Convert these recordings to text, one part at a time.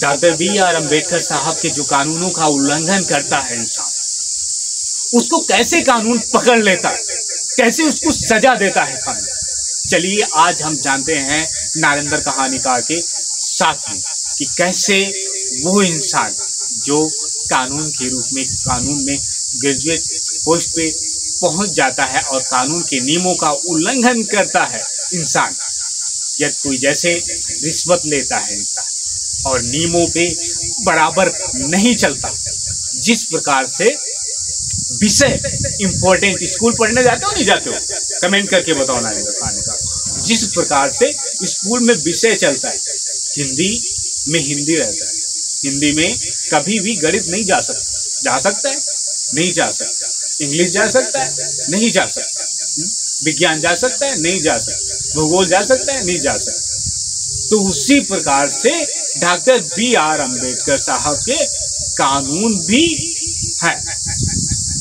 Doctor B are Ambedkar साहब के जो कानूनों का उल्लंघन करता है इंसान, उसको कैसे कानून पकड़ लेता है, कैसे उसको सजा देता है कानून। चलिए आज हम जानते हैं नारेंद्र कहानीकार के साथ में कि कैसे वो इंसान जो कानून के रूप में कानून में ग्रेजुएट पोस्ट पे पहुंच जाता है और कानून के नियमों का उल्लंघन करता है इंसान, यदि कोई जैसे रिश्वत लेता है इंसान और नियमों पे बराबर नहीं चलता, जिस प्रकार से विषय इंपॉर्टेंट, स्कूल पढ़ने जाते हो नहीं जाते हो, कमेंट करके बताओ नारेंद्र कहानीकार। जिस प्रकार से स्कूल में विषय चलता है, हिंदी में हिंदी रहता है, हिंदी में कभी भी गणित नहीं जा सकता है नहीं जा सकता, इंग्लिश जा सकता है नहीं जा सकता, विज्ञान जा सकता है नहीं जा सकता, भूगोल जा सकता है नहीं जा सकता। तो उसी प्रकार से डॉक्टर बी आर अम्बेडकर साहब के कानून भी है,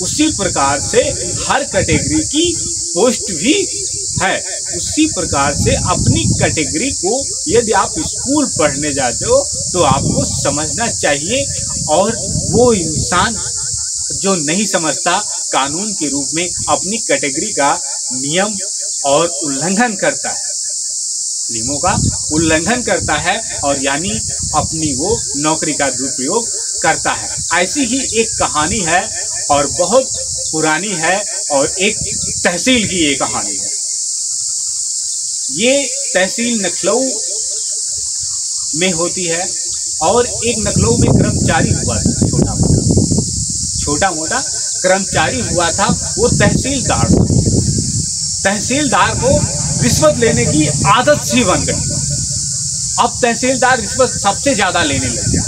उसी प्रकार से हर कैटेगरी की पोस्ट भी है। उसी प्रकार से अपनी कैटेगरी को यदि आप स्कूल पढ़ने जाते हो तो आपको समझना चाहिए, और वो इंसान जो नहीं समझता कानून के रूप में अपनी कैटेगरी का नियम और उल्लंघन करता है, नियमों का उल्लंघन करता है और यानी अपनी वो नौकरी का दुरुपयोग करता है। ऐसी ही एक कहानी है और बहुत पुरानी है और एक तहसील की ये कहानी है। ये तहसील नखलऊ में होती है और एक नखलऊ में कर्मचारी हुआ था, छोटा मोटा कर्मचारी हुआ था। वो तहसीलदार को रिश्वत लेने की आदत सी बन गई। अब तहसीलदार रिश्वत सबसे ज्यादा लेने लग गया,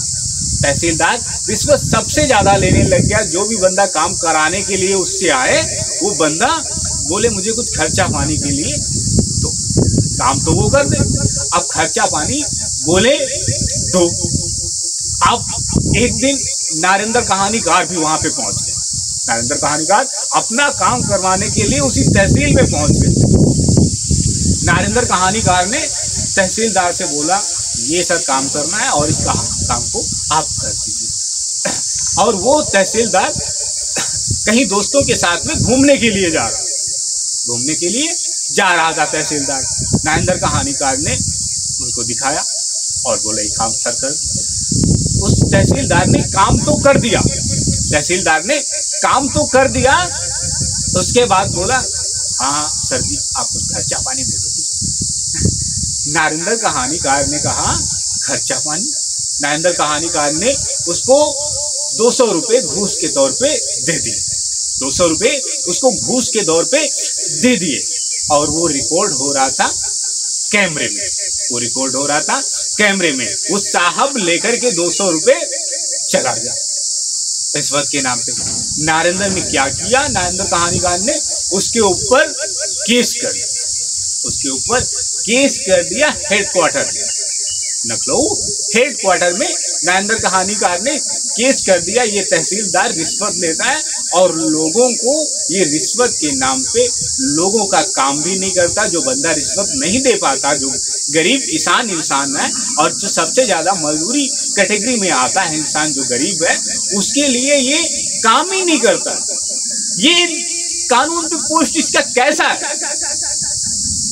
तहसीलदार रिश्वत सबसे ज्यादा लेने लग गया। जो भी बंदा काम कराने के लिए उससे आए, वो बंदा बोले मुझे कुछ खर्चा पानी के लिए, तो काम तो वो कर दे, अब खर्चा पानी बोले दो। अब एक दिन नारेंद्र कहानीकार भी वहां पे पहुंच गए। नारेंद्र कहानीकार अपना काम करवाने के लिए उसी तहसील में पहुंच गए। नारेंद्र कहानीकार ने तहसीलदार से बोला ये सर काम करना है और इस काम को आप कर दीजिए। और वो तहसीलदार कहीं दोस्तों के साथ में घूमने के लिए जा रहा था तहसीलदार। नारेंद्र कहानीकार ने उनको दिखाया और बोले काम सर कर। उस तहसीलदार ने काम तो कर दिया, उसके बाद बोला हाँ सर जी आप कुछ खर्चा पानी दे दो। नारेंद्र कहानीकार ने कहा खर्चा पानी? नारेंद्र कहानीकार ने उसको 200 रुपये घूस के तौर पे दे दिए, 200 रुपये उसको घूस के तौर पे दे दिए। और वो रिकॉर्ड हो रहा था कैमरे में, वो साहब लेकर के 200 रुपये चला गया रिश्वत के नाम पे। नारेंद्र ने क्या किया, नारेंद्र कहानीकार ने उसके ऊपर केस कर दिया हेडक्वार्टर में, नखलऊ हेडक्वार्टर में नारेंद्र कहानीकार ने केस कर दिया। ये तहसीलदार रिश्वत लेता है और लोगों को ये रिश्वत के नाम पे लोगों का काम भी नहीं करता। जो बंदा रिश्वत नहीं दे पाता, जो गरीब किसान इंसान है और जो सबसे ज्यादा मजदूरी कैटेगरी में आता है इंसान, जो गरीब है, उसके लिए ये काम ही नहीं करता। ये कानून पे पोस्ट इसका कैसा है?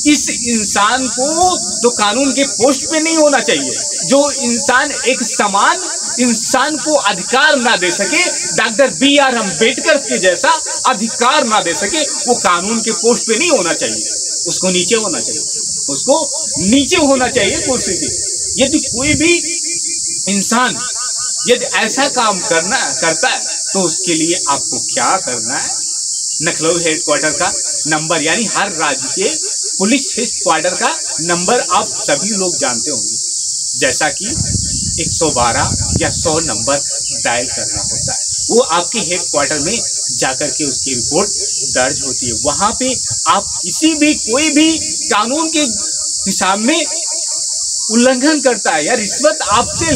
इस इंसान को तो कानून के पोस्ट पे नहीं होना चाहिए। जो इंसान एक समान इंसान को अधिकार ना दे सके, डॉक्टर बी आर अम्बेडकर के जैसा अधिकार ना दे सके, वो कानून के पोस्ट पे नहीं होना चाहिए। उसको नीचे होना चाहिए कुर्सी के। यदि कोई भी इंसान यदि ऐसा काम करता है तो उसके लिए आपको क्या करना है? नखलऊ हेडक्वार्टर का नंबर, यानी हर राज्य के पुलिस हेडक्वार्टर का नंबर आप सभी लोग जानते होंगे, जैसा कि 112 या 100 नंबर डायल करना होता है। वो आपके हेडक्वार्टर में जाकर के उसकी रिपोर्ट दर्ज होती है। वहां पे आप कोई भी कानून के हिसाब में उल्लंघन करता है या रिश्वत आपसे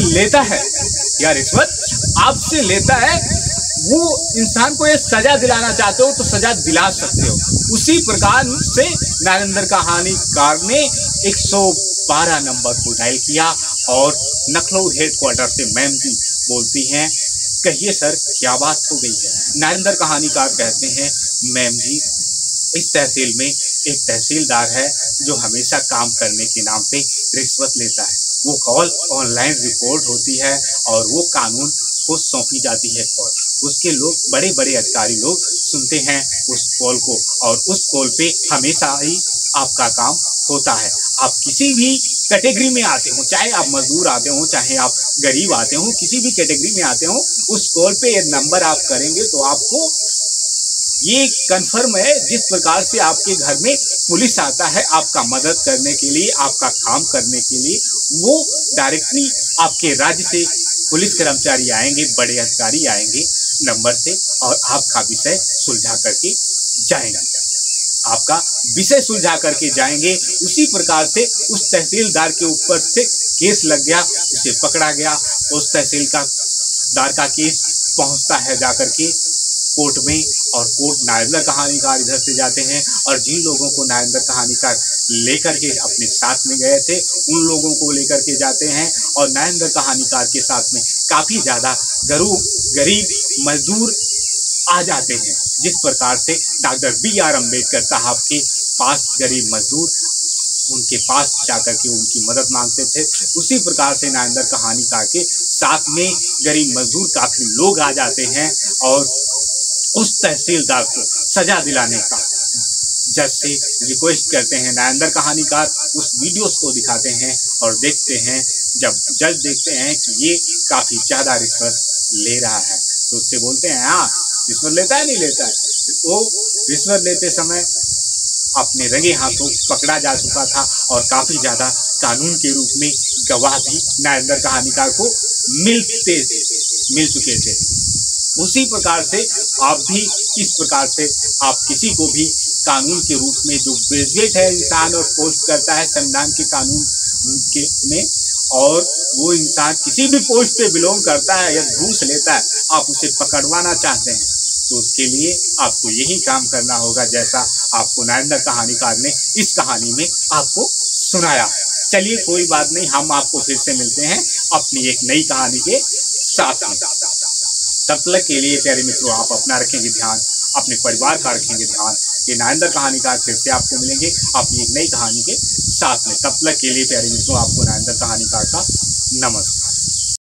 लेता है, वो इंसान को ये सजा दिलाना चाहते हो तो सजा दिला सकते हो। उसी प्रकार से नारेंद्र कहानीकार ने 112 नंबर को डायल किया और लखनऊ हेडक्वार्टर से मैम जी बोलती हैं, कहिए सर क्या बात हो गई है। नरेंद्र कहानीकार कहते हैं, मैम जी इस तहसील में एक तहसीलदार है जो हमेशा काम करने के नाम पे रिश्वत लेता है। वो कॉल ऑनलाइन रिपोर्ट होती है और वो कानून को सौंपी जाती है कॉल। उसके लोग बड़े बड़े अधिकारी लोग सुनते हैं उस कॉल को और उस कॉल पे हमेशा ही आपका काम होता है। आप किसी भी कैटेगरी में आते हो, चाहे आप मजदूर आते हो, चाहे आप गरीब आते हो, किसी भी कैटेगरी में आते हो, उस कॉल पे ये नंबर आप करेंगे तो आपको ये कंफर्म है, जिस प्रकार से आपके घर में पुलिस आता है आपका मदद करने के लिए, आपका काम करने के लिए, वो डायरेक्टली आपके राज्य से पुलिस कर्मचारी आएंगे, बड़े अधिकारी आएंगे नंबर से और आपका विषय सुलझा करके जाएंगे। आपका विषय सुलझा करके जाएंगे। उसी प्रकार से उस तहसीलदार के ऊपर से केस लग गया, उसे पकड़ा गया। उस तहसीलदार का केस पहुंचता है जाकर के कोर्ट में और कोर्ट नरेंद्र कहानीकार इधर से जाते हैं और जिन लोगों को नरेंद्र कहानीकार लेकर के अपने साथ में गए थे उन लोगों को लेकर के जाते हैं और नरेंद्र कहानीकार के साथ में काफ़ी ज़्यादा गरीब मजदूर आ जाते हैं। जिस प्रकार से डॉक्टर BR अम्बेडकर साहब के पास गरीब मजदूर उनके पास जाकर के उनकी मदद मांगते थे, उसी प्रकार से नरेंद्र कहानीकार के साथ में गरीब मजदूर काफ़ी लोग आ जाते हैं और उस तहसीलदार को सजा दिलाने का जज से रिक्वेस्ट करते हैं। नरेंद्र कहानीकार उस वीडियोस को दिखाते हैं और देखते हैं, जब जज देखते हैं कि ये काफ़ी ज़्यादा रिश्वत ले रहा है तो उससे बोलते हैं, हाँ रिश्वत लेता है नहीं लेता है। वो रिश्वत लेते समय अपने रंगे हाथों पकड़ा जा चुका था और काफ़ी ज़्यादा कानून के रूप में गवाह भी नरेंद्र कहानीकार को मिल चुके थे। उसी प्रकार से आप भी इस प्रकार से आप किसी को भी कानून के रूप में जो ग्रेजुएट है इंसान और पोस्ट करता है संविधान के कानून के में और वो इंसान किसी भी पोस्ट पे बिलोंग करता है या घूस लेता है, आप उसे पकड़वाना चाहते हैं तो उसके लिए आपको यही काम करना होगा जैसा आपको नरेंद्र कहानीकार ने इस कहानी में आपको सुनाया। चलिए कोई बात नहीं, हम आपको फिर से मिलते हैं अपनी एक नई कहानी के साथ में। तब तक के लिए प्यारे मित्रों आप अपना रखेंगे ध्यान, अपने परिवार का रखेंगे ध्यान। ये नरेंद्र कहानीकार फिर से आपको मिलेंगे अपनी एक नई कहानी के साथ में। तब तक के लिए प्यारे मित्रों आपको नरेंद्र कहानीकार का नमस्कार।